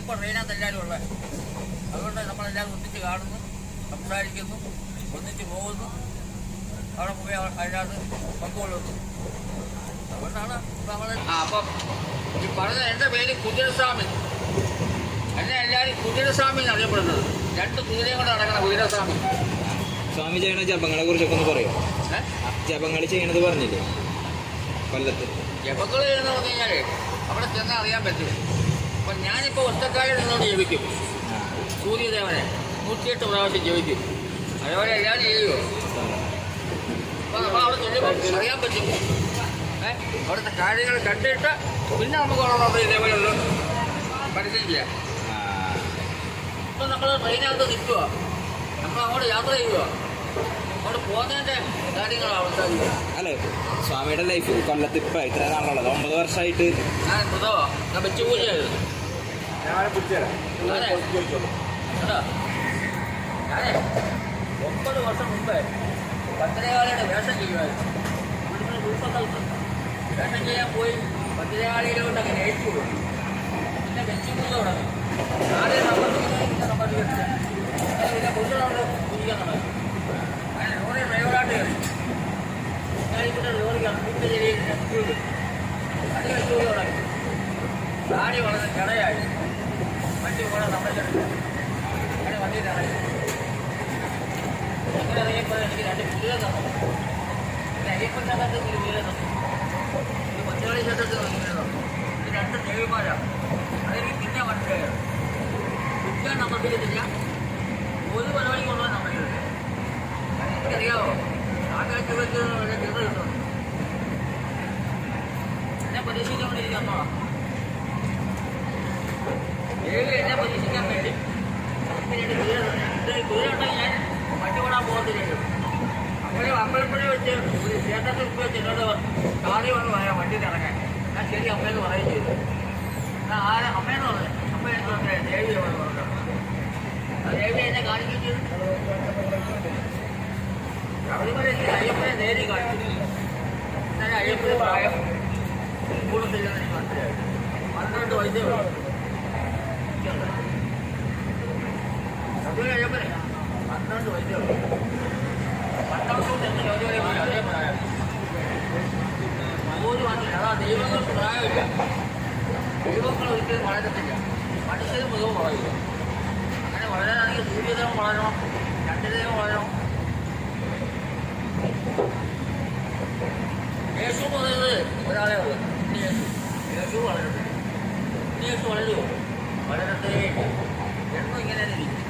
ഇപ്പോൾ ട്രെയിനകത്ത് എല്ലാവരും ഉള്ളത്. അതുകൊണ്ട് നമ്മളെല്ലാവരും ഒന്നിച്ച് കാണുന്നു, സംസാരിക്കുന്നു, ഒന്നിച്ച് പോകുന്നു, അവിടെ പോയി അതിനകത്ത് പങ്കുകൊള്ളുന്നു. അതുകൊണ്ടാണ് നമ്മൾ അപ്പം ഈ പറഞ്ഞ എൻ്റെ പേര് കുതിരസ്വാമി. എന്നെ എല്ലാവരും കുതിരസ്വാമി എന്ന് അറിയപ്പെടുന്നത്. 2 കുതിരയും കൂടെ നടക്കണം കുതിരസ്വാമി. സ്വാമി ചെയ്യണ ജപങ്ങളെ കുറിച്ചൊക്കെ ഒന്ന് പറയോ? ജപങ്ങൾ ചെയ്യണത് പറഞ്ഞില്ലേ കൊല്ലത്ത്? ജപങ്ങൾ ചെയ്യുന്നത് പറഞ്ഞു കഴിഞ്ഞാൽ അവിടെ ചെന്നാൽ അറിയാൻ പറ്റും. അപ്പം ഞാനിപ്പോൾ ഒറ്റക്കാലിൽ നിന്നോട് ജപിക്കും. സൂര്യദേവനെ 108 പ്രാവശ്യം ജപിക്കും. അതേപോലെ എല്ലാവരും ചെയ്യുമോ? അപ്പോൾ നമ്മൾ അവിടെ ചെല്ലുമ്പോൾ അറിയാൻ പറ്റും. അവിടുത്തെ കാര്യങ്ങൾ കണ്ടിട്ട് പിന്നെ നമുക്ക് ഉള്ളത് ഇതേപോലെ ഒരു പരിചയം ചെയ്യാം. ഇപ്പം നമ്മൾ ട്രെയിനകത്ത് നിൽക്കുക, നമ്മൾ അങ്ങോട്ട് യാത്ര ചെയ്യുക, അങ്ങോട്ട് പോകുന്നതിൻ്റെ കാര്യങ്ങളാണ് അവസാനിക്കുക. അല്ലേ സ്വാമിയുടെ ലൈഫ് കൊല്ലത്ത് ഇപ്പം ഇത്ര നാളുള്ളത് 9 വർഷമായിട്ട് ഞാൻ മൃതവാ, ഞാൻ വെച്ച് പൂജയായിരുന്നു. ഞാനേ 9 വർഷം മുമ്പേ ഭദ്രകാളിയുടെ വേഷം ചെയ്യുമായിരുന്നു. ഇവിടുന്ന് ഉൾപ്പക്കൽത്ത് വേഷം ചെയ്യാൻ പോയി ഭദ്രകാളിയിലോട്ട് അങ്ങനെ ഏൽക്കു പോയി. പിന്നെ വെച്ച് പൂജ തുടങ്ങി. ആദ്യം സമ്മതിക്കില്ല, പിന്നെ പുതിയതവിടെ പൂജിക്കാൻ തുടങ്ങി. അങ്ങനെ ലോറി ഡ്രൈവറായിട്ട് കയറി. ഞാൻ ഇവിടെ ലോറിക്കാണ് വീട്ടിൽ ശരിയിൽ അത് വെച്ച് പൂജ തുടങ്ങി. താടി വളരെ കിടയായി. വണ്ടി കൂടെ സമ്മതിച്ചിട്ട് അങ്ങനെ വണ്ടിയിൽ ഇറങ്ങി. അങ്ങനെ ഇറങ്ങിയപ്പോൾ എനിക്ക് 2 കുതിര തന്നു. പിന്നെ അയ്യപ്പനകത്ത് ഒരു കുതിര തന്നു. ഒരു കൊച്ചുകളി ക്ഷേത്രത്തിൽ കുതിര തന്നു. ഇത് 2 ദേവിമാരാണ്. അതെനിക്ക് പിന്നെ മനസ്സിലായത്. കുറ്റാൻ നമ്പർത്തില്ല, ഒരു പരിപാടി കൊണ്ടുപോകാൻ നമ്പറില്ല. എനിക്കറിയാമോ ആ കാഴ്ച വെച്ച് വലിയ ചിന്ത കിട്ടുന്നു. എന്നെ പരീക്ഷിച്ചുകൊണ്ടിരിക്കുന്നോ എന്നെ പരീക്ഷിക്കാൻ വേണ്ടി കുതിര ഉണ്ടെങ്കിൽ ഞാൻ വണ്ടി ഓടാൻ പോകത്തില്ല. അപ്പോഴേ അമ്പലപ്പുഴ വെച്ച് ഒരു ക്ഷേത്രത്തിൽ വെച്ച് എന്നോട് കാറി വന്ന് പറയാം വണ്ടി ഇറങ്ങാൻ. ഞാൻ ശരി അമ്മയെന്ന് പറയുകയും ചെയ്തു. എന്നാൽ ആരെ അമ്മയെന്ന് പറഞ്ഞു. അമ്മ എനിക്ക് പറഞ്ഞത് ദേവിയോട് പറഞ്ഞു. ആ ദേവി എന്നെ കാണിക്കുകയും ചെയ്തു. ശബരിമല അയ്യപ്പനെ നേരി കാണിച്ചു. എന്നാൽ അയ്യപ്പന് പ്രായം കൂടുന്നില്ലെന്ന് എനിക്ക് മനസ്സിലായി. 12 വയസ്സേ ഉള്ളൂ. ശബരിമല അയ്യപ്പനെ 12 വയസ്സേ ഉള്ളൂ. 12 എന്ന് ചോദ്യം പോയി അതേ പ്രായം. ഒരു മാറ്റില്ല. അതാ ദൈവങ്ങൾക്ക് പ്രായമില്ല. ദൈവങ്ങൾ ഒരിക്കലും വളരത്തില്ല. മനുഷ്യരും മൃഗവും വളരില്ല. അങ്ങനെ വളരാനാണെങ്കിൽ സൂര്യദേവം വളരണം, ചന്ദ്രദേവം വളരണം. യേശു എന്ന് പറയുന്നത് ഒരാളെ ഉള്ളൂ. യേശു വളരട്ടെ. യേശു വളരുമോ? വളരത്തേ എന്നും ഇങ്ങനെ തന്നെ ഇരിക്കും.